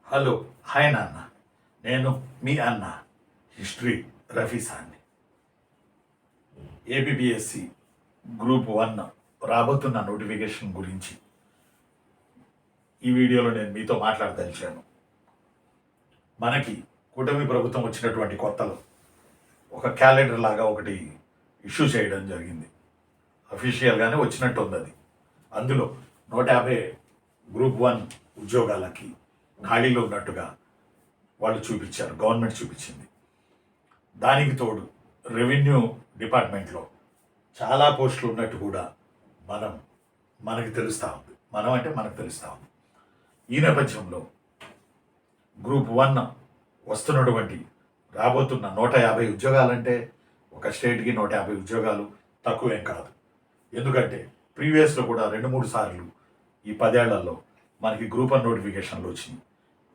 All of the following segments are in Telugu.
హలో, హాయ్ నాన్న. నేను మీ అన్న హిస్టరీ రఫీసాన్ని. ఏబిపిఎస్సి గ్రూప్ 1 రాబోతున్న నోటిఫికేషన్ గురించి ఈ వీడియోలో నేను మీతో మాట్లాడదలిచాను. మనకి కూటమి ప్రభుత్వం వచ్చినటువంటి కొత్తలో ఒక క్యాలెండర్ లాగా ఒకటి ఇష్యూ చేయడం జరిగింది. అఫీషియల్గానే వచ్చినట్టు ఉంది అది. అందులో 150 గ్రూప్ 1 ఉద్యోగాలకి ఖాళీలో ఉన్నట్టుగా వాళ్ళు చూపించారు, గవర్నమెంట్ చూపించింది. దానికి తోడు రెవెన్యూ డిపార్ట్మెంట్లో చాలా పోస్టులు ఉన్నట్టు కూడా మనకి తెలుస్తూ ఉంది. మనకు తెలుస్తూ ఉంది. ఈ నేపథ్యంలో గ్రూప్ 1 వస్తున్నటువంటి రాబోతున్న 150 ఉద్యోగాలంటే ఒక స్టేట్కి 150 ఉద్యోగాలు తక్కువేం కాదు. ఎందుకంటే ప్రీవియస్లో కూడా 2-3 సార్లు ఈ 10 ఏళ్లలో మనకి గ్రూప్ 1 నోటిఫికేషన్లు వచ్చినాయి.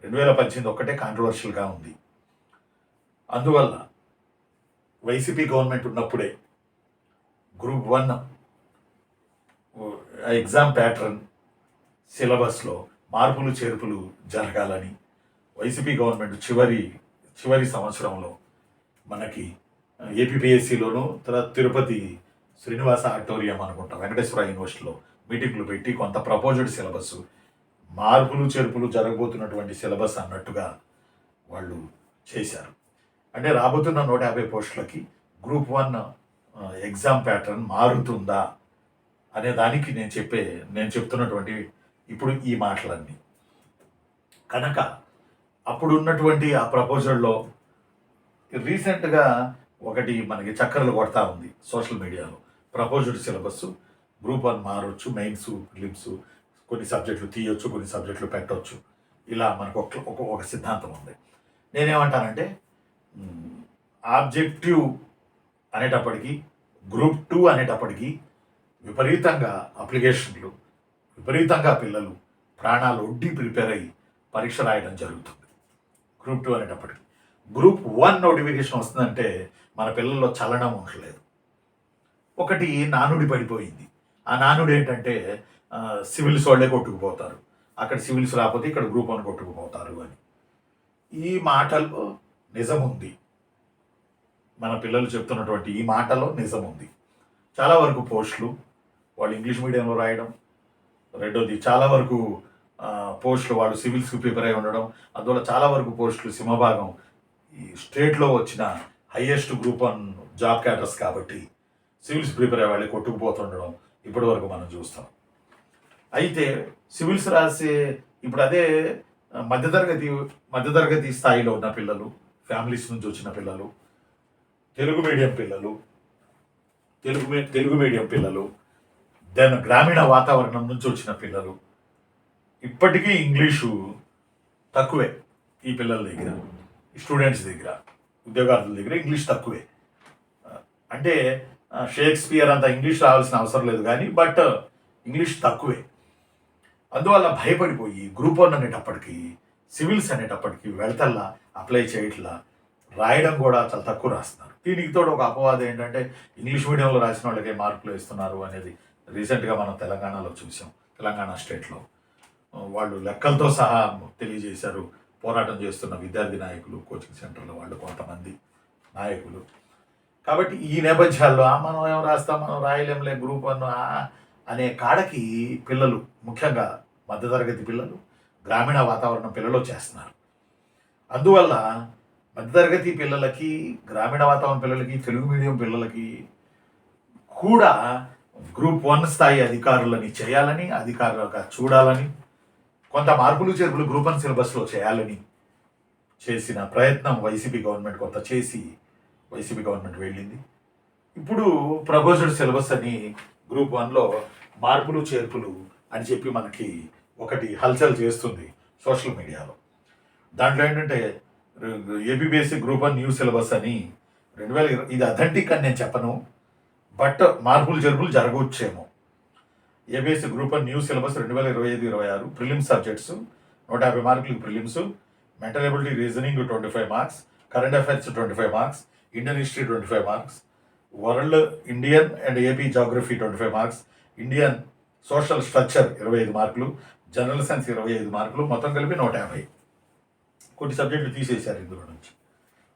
2018 ఒక్కటే కాంట్రవర్షియల్గా ఉంది. అందువల్ల వైసీపీ గవర్నమెంట్ ఉన్నప్పుడే గ్రూప్ 1 ఎగ్జామ్ ప్యాటర్న్ సిలబస్లో మార్పులు చేర్పులు జరగాలని వైసీపీ గవర్నమెంట్ చివరి సంవత్సరంలో మనకి ఏపీపీఎస్సీలోను తర్వాత తిరుపతి శ్రీనివాస ఆడిటోరియం అనుకుంటా వెంకటేశ్వర యూనివర్సిటీలో మీటింగ్లు పెట్టి కొంత ప్రపోజ్డ్ సిలబస్ మార్పులు చేర్పులు జరగబోతున్నటువంటి సిలబస్ అన్నట్టుగా వాళ్ళు చేశారు. అంటే రాబోతున్న 150 పోస్టులకి గ్రూప్ 1 ఎగ్జామ్ ప్యాటర్న్ మారుతుందా అనే దానికి నేను చెప్తున్నటువంటి ఇప్పుడు ఈ మాటలన్నీ కనుక అప్పుడు ఉన్నటువంటి ఆ ప్రపోజల్లో రీసెంట్గా ఒకటి మనకి చక్కర్లు కొడతా ఉంది సోషల్ మీడియాలో. ప్రపోజ్డ్ సిలబస్ గ్రూప్ 1 మారొచ్చు, మెయిన్స్ ప్రిలిమ్స్ కొన్ని సబ్జెక్టులు తీయొచ్చు, కొన్ని సబ్జెక్టులు పెట్టవచ్చు, ఇలా మనకు ఒక సిద్ధాంతం ఉంది. నేనేమంటానంటే ఆబ్జెక్టివ్ అనేటప్పటికీ గ్రూప్ 2 అనేటప్పటికీ విపరీతంగా అప్లికేషన్లు, విపరీతంగా పిల్లలు ప్రాణాలు ఒడ్డి ప్రిపేర్ అయ్యి పరీక్ష రాయడం జరుగుతుంది. గ్రూప్ 2 అనేటప్పటికి గ్రూప్ 1 నోటిఫికేషన్ వస్తుందంటే మన పిల్లల్లో చలనం ఉండలేదు. ఒకటి నానుడి పడిపోయింది. ఆ నానుడు ఏంటంటే సివిల్స్ వాళ్ళే కొట్టుకుపోతారు, అక్కడ సివిల్స్ రాకపోతే ఇక్కడ గ్రూప్ 1 కొట్టుకుపోతారు అని. ఈ మాటలో నిజం ఉంది. మన పిల్లలు చెప్తున్నటువంటి ఈ మాటలో నిజం ఉంది. చాలా వరకు పోస్టులు వాళ్ళు ఇంగ్లీష్ మీడియంలో రాయడం, రెండోది చాలా వరకు పోస్టులు వాళ్ళు సివిల్స్కి ప్రిపేర్ అయి ఉండడం, అందువల్ల చాలా వరకు పోస్టులు సింహభాగం ఈ స్టేట్లో వచ్చిన హయ్యెస్ట్ గ్రూప్ 1 జాబ్ క్యాటర్స్ కాబట్టి సివిల్స్ ప్రిపేర్ అయ్యే వాళ్ళే కొట్టుకుపోతుండడం ఇప్పటి వరకు మనం చూస్తాం. అయితే సివిల్స్ రాసే ఇప్పుడు అదే మధ్యతరగతి స్థాయిలో ఉన్న పిల్లలు, ఫ్యామిలీస్ నుంచి వచ్చిన పిల్లలు, తెలుగు మీడియం పిల్లలు, దెన్ గ్రామీణ వాతావరణం నుంచి వచ్చిన పిల్లలు, ఇప్పటికీ ఇంగ్లీషు తక్కువే. ఈ పిల్లల దగ్గర, స్టూడెంట్స్ దగ్గర, ఉద్యోగార్థుల దగ్గర ఇంగ్లీష్ తక్కువే. అంటే షేక్స్పియర్ అంత ఇంగ్లీష్ రావాల్సిన అవసరం లేదు కానీ బట్ ఇంగ్లీష్ తక్కువే. అందువల్ల భయపడిపోయి గ్రూప్ 1 అనేటప్పటికీ, సివిల్స్ అనేటప్పటికీ వెళ్తల్లా అప్లై చేయట్లా, రాయడం కూడా చాలా తక్కువ రాస్తున్నారు. దీనికి తోడు ఒక అపవాదం ఏంటంటే ఇంగ్లీష్ మీడియంలో రాసిన వాళ్ళకే మార్కులు ఇస్తున్నారు అనేది రీసెంట్గా మనం తెలంగాణలో చూసాం. తెలంగాణ స్టేట్లో వాళ్ళు లెక్కలతో సహా తెలియజేశారు. పోరాటం చేస్తున్న విద్యార్థి నాయకులు, కోచింగ్ సెంటర్లో వాళ్ళు కొంతమంది నాయకులు. కాబట్టి ఈ నేపథ్యాల్లో మనం ఏం రాస్తాం, మనం రాయలేంలే గ్రూప్ 1 అనే కాడకి పిల్లలు, ముఖ్యంగా మధ్యతరగతి పిల్లలు, గ్రామీణ వాతావరణం పిల్లలు చేస్తున్నారు. అందువల్ల మధ్యతరగతి పిల్లలకి, గ్రామీణ వాతావరణ పిల్లలకి, తెలుగు మీడియం పిల్లలకి కూడా గ్రూప్ 1 స్థాయి అధికారులని చేయాలని, అధికారులుగా చూడాలని, కొంత మార్పులు చేర్పులు గ్రూప్ 1 సిలబస్లో చేయాలని చేసిన ప్రయత్నం వైసీపీ గవర్నమెంట్ కొంత చేసి వైసీపీ గవర్నమెంట్ వెళ్ళింది. ఇప్పుడు ప్రపోజ్డ్ సిలబస్ అని గ్రూప్ 1లో మార్పులు చేర్పులు అని చెప్పి మనకి ఒకటి హల్చల్ చేస్తుంది సోషల్ మీడియాలో. దాంట్లో ఏంటంటే ఏపీపీఎస్సీ గ్రూప్ 1 న్యూ సిలబస్ అని 2020, ఇది అథెంటిక్ అని నేను చెప్పను, బట్ మార్పులు చేర్పులు జరగవచ్చేమో. APPSC group 1 new syllabus 2025-26 prelims subjects 150 మార్కులకి prelims, mental ability reasoning 25 marks, current affairs 25 marks, Indian history 25 marks, world Indian and AP geography 25 marks, Indian social structure 25 మార్కులు, జనరల్ సైన్స్ 25 మార్కులు, మొత్తం కలిపి 150. కొన్ని సబ్జెక్టులు తీసేశారు ఇందులో నుంచి.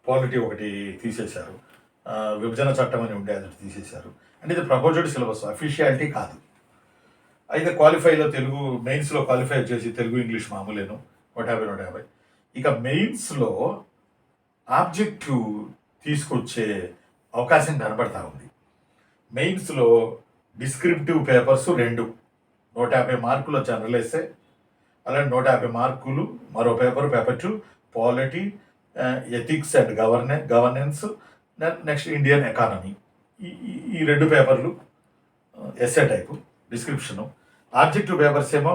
పాలిటీ ఒకటి తీసేశారు, విభజన చట్టం అని ఉండే అది తీసేశారు. అంటే ఇది ప్రపోజడ్ సిలబస్, అఫీషియాలిటీ కాదు. అయితే క్వాలిఫైలో తెలుగు, మెయిన్స్లో క్వాలిఫై చేసి తెలుగు ఇంగ్లీష్ మామూలేను 150. ఇక మెయిన్స్లో ఆబ్జెక్టివ్ తీసుకొచ్చే అవకాశం కనబడతా ఉంది. మెయిన్స్లో డిస్క్రిప్టివ్ పేపర్స్ 2, 150 మార్కుల జనరల్ ఎస్సే, అలాగే 150 మార్కులు మరో paper, paper 2 polity, ethics and governance, next Indian economy. ఈ 2 పేపర్లు SA type description. Objective papers ఏమో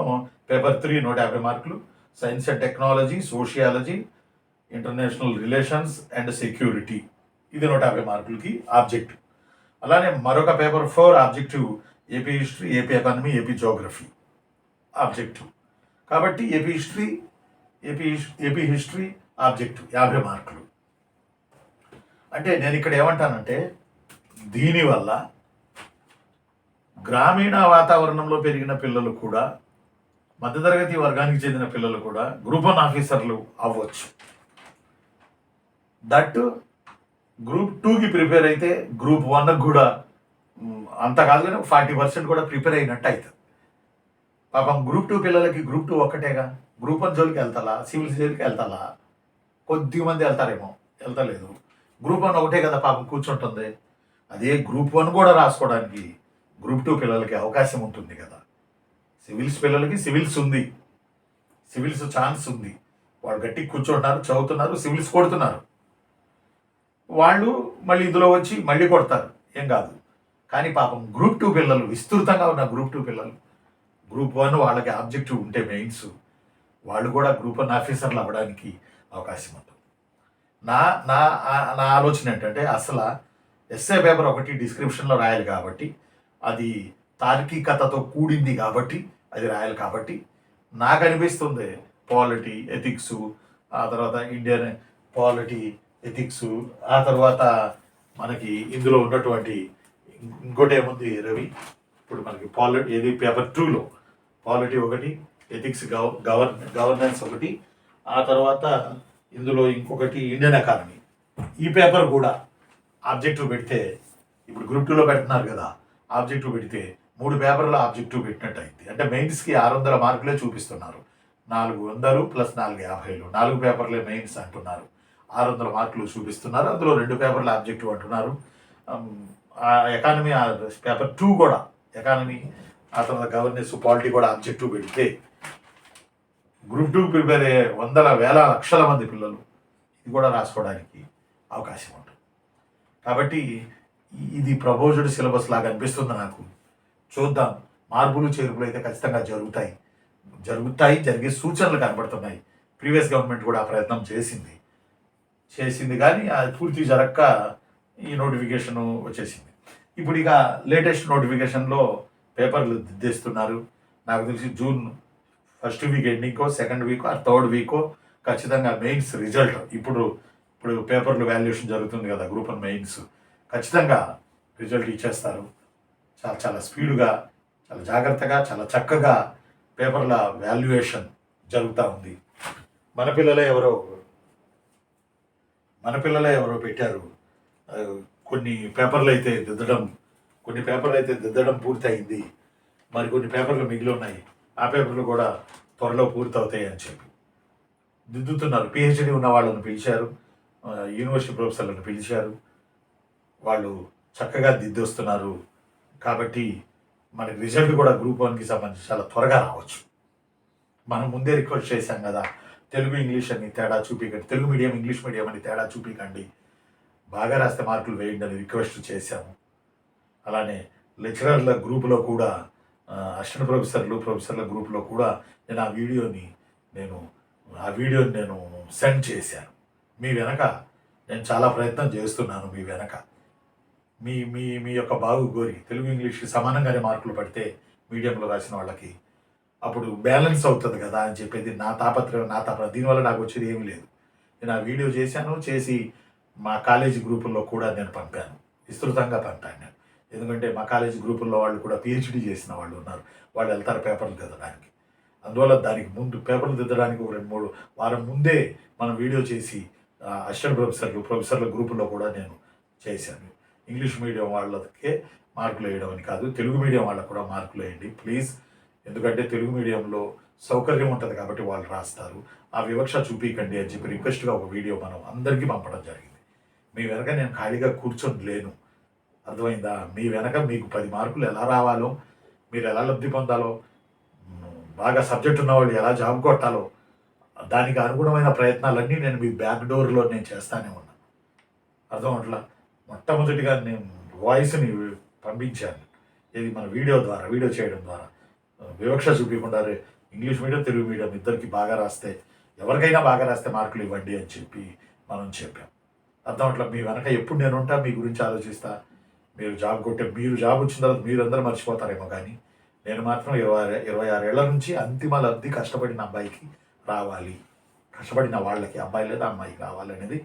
పేపర్ 3 150 మార్కులు, science and technology, sociology, international relations and security, ఇది 150 మార్కులకి ఆబ్జెక్టివ్. అలానే మరొక paper 4 objective AP history, AP economy, AP geography objective. కాబట్టి ఏపీ హిస్టరీ ఆబ్జెక్టివ్ 50 మార్కులు. అంటే నేను ఇక్కడ ఏమంటానంటే, దీనివల్ల గ్రామీణ వాతావరణంలో పెరిగిన పిల్లలు కూడా, మధ్యతరగతి వర్గానికి చెందిన పిల్లలు కూడా గ్రూప్ 1 ఆఫీసర్లు అవ్వచ్చు. దట్ గ్రూప్ 2కి ప్రిపేర్ అయితే గ్రూప్ 1కి కూడా అంత కాదు కానీ 40% కూడా ప్రిపేర్ అయినట్టు అవుతుంది. పాపం గ్రూప్ 2 పిల్లలకి గ్రూప్ 2 ఒక్కటేగా, గ్రూప్ 1 జోలికి వెళ్తాలా, సివిల్ జోలికి వెళ్తాలా, కొద్దిమంది వెళ్తారేమో, వెళ్తలేదు. గ్రూప్ 1 ఒకటే కదా పాపం కూర్చుంటుంది. అదే గ్రూప్ 1 కూడా రాసుకోవడానికి గ్రూప్ 2 పిల్లలకి అవకాశం ఉంటుంది కదా. సివిల్స్ పిల్లలకి సివిల్స్ ఉంది, సివిల్స్ ఛాన్స్ ఉంది. వాళ్ళు గట్టిగా కూర్చుంటున్నారు, చదువుతున్నారు, సివిల్స్ కొడుతున్నారు. వాళ్ళు మళ్ళీ ఇందులో వచ్చి మళ్ళీ కొడతారు, ఏం కాదు. కానీ పాపం గ్రూప్ 2 పిల్లలు, విస్తృతంగా ఉన్న గ్రూప్ 2 పిల్లలు, గ్రూప్ 1 వాళ్ళకి ఆబ్జెక్టివ్ ఉంటే మెయిన్స్, వాళ్ళు కూడా గ్రూప్ 1 ఆఫీసర్లు అవ్వడానికి అవకాశం ఉంటుంది. నా నా నా ఆలోచన ఏంటంటే, అసలు ఎస్ఏ పేపర్ ఒకటి డిస్క్రిప్షన్లో రాయాలి కాబట్టి, అది తార్కికతతో కూడింది కాబట్టి అది రాయాలి కాబట్టి, నాకు అనిపిస్తుంది పాలిటీ, ఎథిక్స్, ఆ తర్వాత ఇండియన్ పాలిటీ, ఎథిక్స్, ఆ తర్వాత మనకి ఇందులో ఉన్నటువంటి ఇంకోటి ఏముంది రవి, ఇప్పుడు మనకి పాలిటీ ఏది పేపర్ 2లో పాలిటీ ఒకటి, ఎథిక్స్ గవర్నెన్స్ ఒకటి, ఆ తర్వాత ఇందులో ఇంకొకటి ఇండియన్ ఎకానమీ. ఈ పేపర్ కూడా ఆబ్జెక్టివ్ పెడితే, ఇప్పుడు గ్రూప్ 2లో పెడుతున్నారు కదా, ఆబ్జెక్టివ్ పెడితే 3 పేపర్లో ఆబ్జెక్టివ్ పెట్టినట్టు అయింది. అంటే మెయిన్స్కి 600 మార్కులే చూపిస్తున్నారు. 400 + 450, 4 పేపర్లే మెయిన్స్ అంటున్నారు. 600 మార్కులు చూపిస్తున్నారు. అందులో 2 పేపర్లు ఆబ్జెక్టివ్ అంటున్నారు. ఎకానమీ పేపర్ 2 కూడా, ఎకానమీ ఆ తర్వాత గవర్నెన్స్, పాలిటీ కూడా ఆబ్జెక్టివ్ పెడితే గ్రూప్ 2 ప్రిపేర్ అయ్యే వందల వేల లక్షల మంది పిల్లలు ఇది కూడా రాసుకోవడానికి అవకాశం ఉంటుంది. కాబట్టి ఇది ప్రపోజ్డ్ సిలబస్ లాగా అనిపిస్తుంది నాకు. చూద్దాం, మార్పులు చేర్పులు అయితే ఖచ్చితంగా జరిగే సూచనలు కనబడుతున్నాయి. ప్రీవియస్ గవర్నమెంట్ కూడా ఆ ప్రయత్నం చేసింది కానీ అది పూర్తి జరగక ఈ నోటిఫికేషన్ వచ్చేసింది. ఇప్పుడు ఇక లేటెస్ట్ నోటిఫికేషన్లో పేపర్లు దిద్దేస్తున్నారు. నాకు తెలిసి జూన్ 1st వీక్ ఎండింగ్కో, 2nd వీకో, 3rd వీకో ఖచ్చితంగా మెయిన్స్ రిజల్ట్, ఇప్పుడు పేపర్లు వాల్యుయేషన్ జరుగుతుంది కదా గ్రూప్ 1 మెయిన్స్, ఖచ్చితంగా రిజల్ట్ ఇచ్చేస్తారు. చాలా స్పీడ్గా, చాలా జాగ్రత్తగా, చాలా చక్కగా పేపర్ల వాల్యుయేషన్ జరుగుతూ ఉంది. మన పిల్లలే ఎవరో పెట్టారు, కొన్ని పేపర్లు అయితే దిద్దడం పూర్తయింది, మరి కొన్ని పేపర్లు మిగిలి ఉన్నాయి, ఆ పేపర్లు కూడా త్వరలో పూర్తవుతాయి అని చెప్పి దిద్దుతున్నారు. పిహెచ్డి ఉన్న వాళ్ళని పిలిచారు, యూనివర్సిటీ ప్రొఫెసర్లను పిలిచారు, వాళ్ళు చక్కగా దిద్దొస్తున్నారు. కాబట్టి మనకి రిజల్ట్ కూడా గ్రూప్ 1కి సంబంధించి చాలా త్వరగా రావచ్చు. మనం ముందే రిక్వెస్ట్ చేశాం కదా, తెలుగు ఇంగ్లీష్ అని తేడా చూపించండి, తెలుగు మీడియం ఇంగ్లీష్ మీడియం అని తేడా చూపించండి, బాగా రాస్తే మార్కులు వేయండి అని రిక్వెస్ట్ చేశాము. అలానే లెక్చరర్ల గ్రూపులో కూడా, అసిస్టెంట్ ప్రొఫెసర్ల గ్రూప్లో కూడా నేను ఆ వీడియోని నేను సెండ్ చేశాను. మీ వెనక నేను చాలా ప్రయత్నం చేస్తున్నాను. మీ వెనక మీ యొక్క బాగు కోరి తెలుగు ఇంగ్లీష్కి సమానంగానే మార్కులు పడితే మీడియంలో రాసిన వాళ్ళకి అప్పుడు బ్యాలెన్స్ అవుతుంది కదా అని చెప్పేది నా తాపత్రయం. దీనివల్ల నాకు వచ్చేది ఏమీ లేదు. నేను ఆ వీడియో చేసి మా కాలేజీ గ్రూపుల్లో కూడా నేను పంపాను, విస్తృతంగా పంపాను నేను. ఎందుకంటే మా కాలేజీ గ్రూపుల్లో వాళ్ళు కూడా పిహెచ్డి చేసిన వాళ్ళు ఉన్నారు, వాళ్ళు వెళ్తారు పేపర్లు దిద్దడానికి. అందువల్ల దానికి ముందు పేపర్లు దిద్దడానికి ఒక 2-3 వారం ముందే మనం వీడియో చేసి అసిస్టెంట్ ప్రొఫెసర్ల గ్రూపులో కూడా నేను చేశాను. ఇంగ్లీష్ మీడియం వాళ్ళకే మార్కులు వేయడం అని కాదు, తెలుగు మీడియం వాళ్ళకు కూడా మార్కులు వేయండి ప్లీజ్. ఎందుకంటే తెలుగు మీడియంలో సౌకర్యం ఉంటుంది కాబట్టి వాళ్ళు రాస్తారు. ఆ వివక్ష చూపించండి అని చెప్పి రిక్వెస్ట్గా ఒక వీడియో మనం అందరికీ పంపడం జరిగింది. మీ వెనక నేను ఖాళీగా కూర్చొని లేను, అర్థమైందా? మీ వెనక మీకు 10 మార్కులు ఎలా రావాలో, మీరు ఎలా లబ్ధి పొందాలో, బాగా సబ్జెక్ట్ ఉన్న వాళ్ళు ఎలా జాబ్ కొట్టాలో, దానికి అనుగుణమైన ప్రయత్నాలన్నీ నేను మీ బ్యాక్ డోర్లో నేను చేస్తానే ఉన్నాను. అర్థం అట్లా మొట్టమొదటిగా నేను వాయిస్ని పంపించాను, ఇది మన వీడియో చేయడం ద్వారా వివక్ష చూపించకుండా ఇంగ్లీష్ మీడియం తెలుగు మీడియం ఇద్దరికి బాగా రాస్తే, ఎవరికైనా బాగా రాస్తే మార్కులు ఇవ్వండి అని చెప్పి మనం చెప్పాం. అర్థం అట్లా మీ వెనక ఎప్పుడు నేను ఉంటా, మీ గురించి ఆలోచిస్తా. మీరు జాబ్ వచ్చిన తర్వాత మీరందరూ మర్చిపోతారేమో, కానీ నేను మాత్రం 26 ఏళ్ల నుంచి అంతిమ లబ్ధి కష్టపడిన అబ్బాయికి రావాలి, కష్టపడిన వాళ్ళకి అబ్బాయి లేదా అమ్మాయికి రావాలి అనేది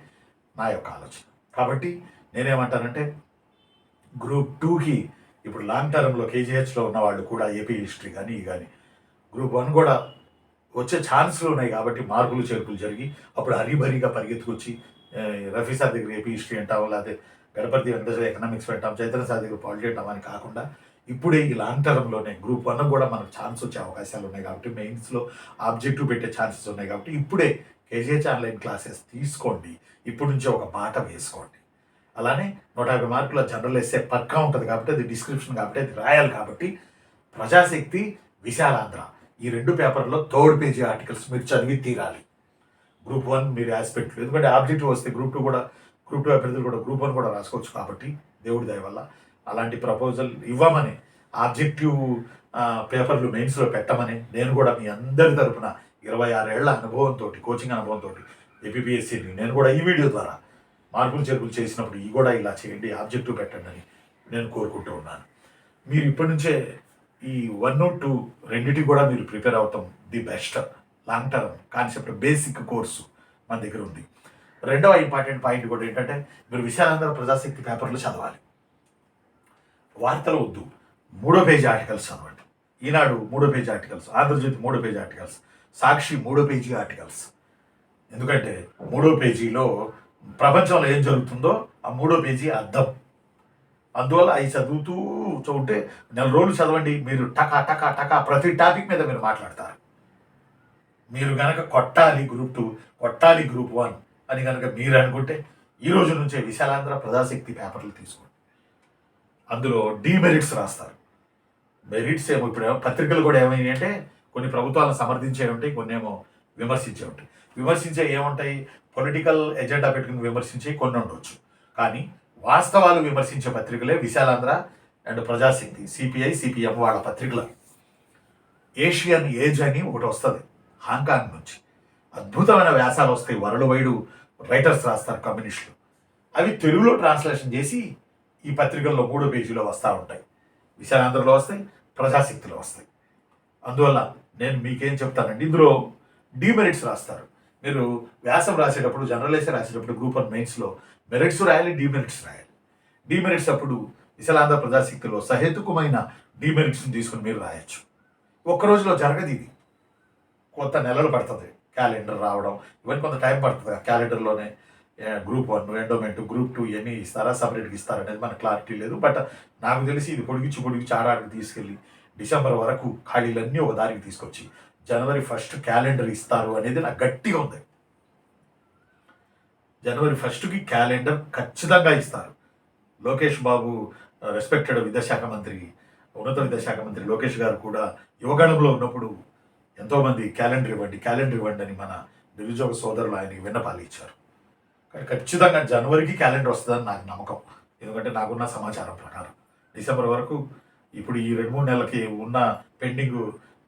నా యొక్క ఆలోచన. కాబట్టి నేనేమంటానంటే గ్రూప్ 2కి ఇప్పుడు లాంగ్ టర్మ్లో కేజీహెచ్లో ఉన్న వాళ్ళు కూడా ఏపీ హిస్టరీ కానీ గ్రూప్ 1 కూడా వచ్చే ఛాన్స్లు ఉన్నాయి. కాబట్టి మార్పులు చేర్పులు జరిగి అప్పుడు హరిభరిగా పరిగెత్తుకొచ్చి రఫీ సార్ దగ్గర ఏపీ హిస్టరీ అంటాం, లేకపోతే గణపతి వెంకటేశ్వర ఎకనామిక్స్ పెట్టాం, చైతన్య సార్ దగ్గర పాలిటీ అంటాం అని కాకుండా ఇప్పుడే ఈ లాంగ్ టర్మ్లోనే గ్రూప్ 1 కూడా మనకు ఛాన్స్ వచ్చే అవకాశాలు ఉన్నాయి. కాబట్టి మెయిన్స్లో ఆబ్జెక్టివ్ పెట్టే ఛాన్సెస్ ఉన్నాయి. కాబట్టి ఇప్పుడే కేజీహెచ్ ఆన్లైన్ క్లాసెస్ తీసుకోండి, ఇప్పటి నుంచి ఒక బాట వేసుకోండి. అలానే 150 మార్కుల జనరల్ ఎస్సే పక్కా ఉంటుంది కాబట్టి అది డిస్క్రిప్షన్ కాబట్టి అది రాయాలి. కాబట్టి ప్రజాశక్తి, విశాలాంధ్ర ఈ 2 పేపర్లో 3rd పేజీ ఆర్టికల్స్ మీరు చదివి తీరాలి. గ్రూప్ 1 మీరు ఆస్పెక్ట్, ఎందుకంటే ఆబ్జెక్టివ్ వస్తే గ్రూప్ 2 అభ్యర్థులు కూడా గ్రూప్ 1 కూడా రాసుకోవచ్చు. కాబట్టి దేవుడి దయ వల్ల అలాంటి ప్రపోజల్ ఇవ్వమని, ఆబ్జెక్టివ్ పేపర్లు మెయిన్స్లో పెట్టమని నేను కూడా మీ అందరి తరపున 26 ఏళ్ల అనుభవంతో, కోచింగ్ అనుభవంతో ఏపీపీఎస్సీని నేను కూడా ఈ వీడియో ద్వారా మార్పులు చేర్పులు చేసినప్పుడు ఈ కూడా ఇలా చేయండి, ఆబ్జెక్టివ్ పెట్టండి అని నేను కోరుకుంటూ ఉన్నాను. మీరు ఇప్పటి నుంచే ఈ 1, 2 రెండింటికి కూడా మీరు ప్రిపేర్ అవుతాం. The best long term concept basic course మన దగ్గర ఉంది. రెండవ ఇంపార్టెంట్ పాయింట్ కూడా ఏంటంటే మీరు విశాలాంధ్ర ప్రజాశక్తి పేపర్లు చదవాలి. వార్తలు వద్దు, 3వ పేజీ ఆర్టికల్స్ చదవండి. ఈనాడు 3వ పేజీ ఆర్టికల్స్, ఆంధ్రజ్యోతి 3వ పేజీ ఆర్టికల్స్, సాక్షి 3వ పేజీ ఆర్టికల్స్. ఎందుకంటే 3వ పేజీలో ప్రపంచంలో ఏం జరుగుతుందో ఆ 3వ పేజీ అర్థం. అందువల్ల అవి చదువుతూ ఉంటే 4 రోజులు చదవండి, మీరు టకా ప్రతి టాపిక్ మీద మీరు మాట్లాడతారు. మీరు కనుక కొట్టాలి గ్రూప్ 2, కొట్టాలి గ్రూప్ 1 అని కనుక మీరు అనుకుంటే ఈ రోజు నుంచే విశాలాంధ్ర ప్రజాశక్తి పేపర్లు తీసుకోండి. అందులో డిమెరిట్స్ రాస్తారు. మెరిట్స్ ఏమో ఇప్పుడు పత్రికలు కూడా ఏమైనాయి అంటే కొన్ని ప్రభుత్వాలను సమర్థించే ఉంటాయి, కొన్ని ఏమో విమర్శించే ఉంటాయి. విమర్శించే ఏముంటాయి, పొలిటికల్ ఎజెండా పెట్టుకుని విమర్శించే కొన్ని ఉండవచ్చు. కానీ వాస్తవాలు విమర్శించే పత్రికలే Visalaandhra and Prajasakti, CPI CPM వాళ్ళ పత్రికలు. ఏషియన్ ఏజ్ అని ఒకటి వస్తుంది హాంకాంగ్ నుంచి, అద్భుతమైన వ్యాసాలు వస్తాయి. వరల్డ్ వైడ్ రైటర్స్ రాస్తారు కమ్యూనిస్టులు. అవి తెలుగులో ట్రాన్స్లేషన్ చేసి ఈ పత్రికల్లో 3వ పేజీలో వస్తూ ఉంటాయి. విశాలాంధ్రలో వస్తాయి, ప్రజాశక్తిలో వస్తాయి. అందువల్ల నేను మీకేం చెప్తానండి, ఇందులో డిమెరిట్స్ రాస్తారు. మీరు వ్యాసం రాసేటప్పుడు, జనరల్ ఎస్సే రాసేటప్పుడు గ్రూప్ 1 మెయిన్స్లో మెరిట్స్ రాయాలి, డిమెరిట్స్ రాయాలి. డిమెరిట్స్ అప్పుడు విశాలాంధ్ర ప్రజాశక్తిలో సహేతుకమైన డిమెరిట్స్ని తీసుకుని మీరు రాయొచ్చు. ఒక్క రోజులో జరగదు ఇది, కొంత నెలలు పడుతుంది క్యాలెండర్ రావడం, ఇవన్నీ కొంత టైం పడుతుంది. క్యాలెండర్లోనే గ్రూప్ 1, ఎండోమెంట్, గ్రూప్ 2 ఇవన్నీ ఇస్తారా, సపరేట్గా ఇస్తారనేది మనకు క్లారిటీ లేదు. బట్ నాకు తెలిసి ఇది పొడిగించి ఆరాడికి తీసుకెళ్ళి డిసెంబర్ వరకు ఖాళీలన్నీ ఒక దారికి తీసుకొచ్చి జనవరి 1 క్యాలెండర్ ఇస్తారు అనేది నాకు గట్టిగా ఉంది. జనవరి 1కి క్యాలెండర్ ఖచ్చితంగా ఇస్తారు. లోకేష్ బాబు, రెస్పెక్టెడ్ ఉన్నత విద్యాశాఖ మంత్రి లోకేష్ గారు కూడా యువగణంలో ఉన్నప్పుడు ఎంతోమంది క్యాలెండర్ ఇవ్వండి అని మన నిరుద్యోగ సోదరులు ఆయనకి విన్నపాలు ఇచ్చారు. కానీ ఖచ్చితంగా జనవరికి క్యాలెండర్ వస్తుందని నాకు నమ్మకం. ఎందుకంటే నాకున్న సమాచారం ప్రకారం డిసెంబర్ వరకు ఇప్పుడు ఈ 2-3 నెలలకి ఉన్న పెండింగ్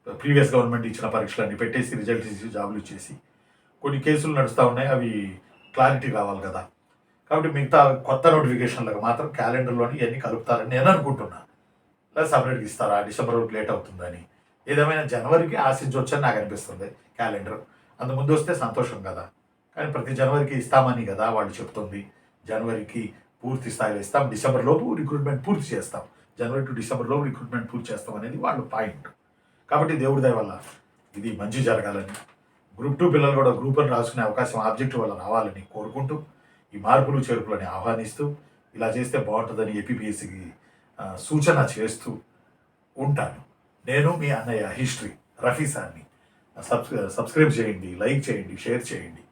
ప్రీవియస్ గవర్నమెంట్ ఇచ్చిన పరీక్షలన్నీ పెట్టేసి రిజల్ట్స్ ఇచ్చి జాబులు ఇచ్చేసి కొన్ని కేసులు నడుస్తూ ఉన్నాయి, అవి క్లారిటీ రావాలి కదా. కాబట్టి మిగతా కొత్త నోటిఫికేషన్లకు మాత్రం క్యాలెండర్లోని ఇవన్నీ కలుపుతారని నేను అనుకుంటున్నాను. లేదా సపరేట్గా ఇస్తారా, డిసెంబర్ వరకు లేట్ అవుతుందని. ఏదేమైనా జనవరికి ఆశించవచ్చని నాకు అనిపిస్తుంది క్యాలెండర్. ముందు వస్తే సంతోషం కదా, కానీ ప్రతి జనవరికి ఇస్తామని కదా వాళ్ళు చెప్తుంది. జనవరికి పూర్తి స్థాయిలో ఇస్తాం, డిసెంబర్ లోపు రిక్రూట్మెంట్ పూర్తి చేస్తాం, జనవరి టు డిసెంబర్ లోపు రిక్రూట్మెంట్ పూర్తి చేస్తాం అనేది వాళ్ళ పాయింట్. కాబట్టి దేవుడి దయ వల్ల ఇది మంచి జరగాలని, గ్రూప్ 2 పిల్లలు కూడా గ్రూప్ 1 రాసుకునే అవకాశం ఆబ్జెక్టివ్ వల్ల రావాలని కోరుకుంటూ, ఈ మార్పులు చేర్పులని ఆహ్వానిస్తూ, ఇలా చేస్తే బాగుంటుందని ఏపీపీఎస్సీకి సూచన చేస్తూ ఉంటాను. నేను మీ అన్నయ్య హిస్టరీ రఫీ సార్ని. సబ్స్క్రైబ్ చేయండి, లైక్ చేయండి, షేర్ చేయండి.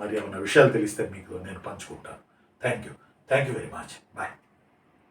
మరి ఏమైనా విషయాలు తెలిస్తే మీకు నేను పంచుకుంటాను. Thank you very much. Bye.